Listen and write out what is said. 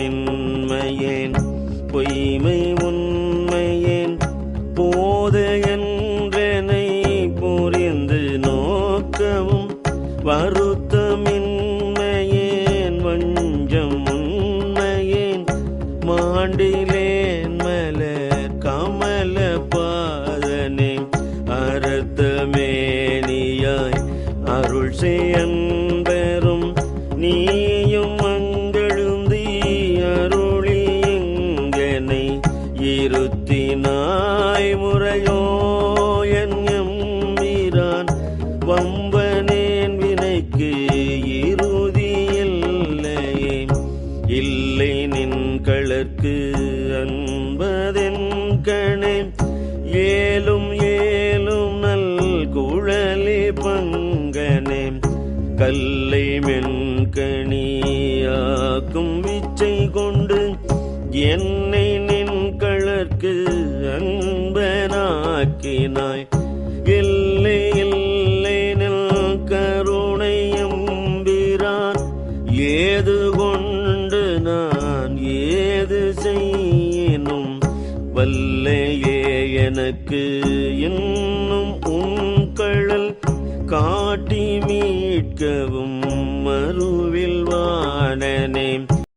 பொருத்தமின்மையேன் பொய்மை உண்மையேன் போத என்றனை புரிந்து நோக்கவும் வருத்தமின்மையேன் வஞ்சம் உண்மையேன் மாண்டிலேன் மலர் கமல பாதனே அரத்தமேனியாய் அருள் செய்யன்பெறும் நீயும் மங்கழுந்தி அருளி எங்கனை இருத்தினாய் முறையோ என் எம்பிரான் வம்பனேன் வினைக்கு இறுதி இல்லையே இல்லை நின் களற்கு அன்பதென் கணே ஏலும் ஏலும் நல் குழலி பங்கனே கல்லை மென்கணியாக்கும் விச்சை கொண்டு என்னை நின் களற்கு அன்பனாக்கினாய் இல்லை இல்லை நில் கருணை எம்பிரான் ஏது கொண்டு நான் ஏது செய்யினும் வல்லையே எனக்கு இன்னும் உன் கழல் காட்டி மீட்கவும் மறுவில் வாணனே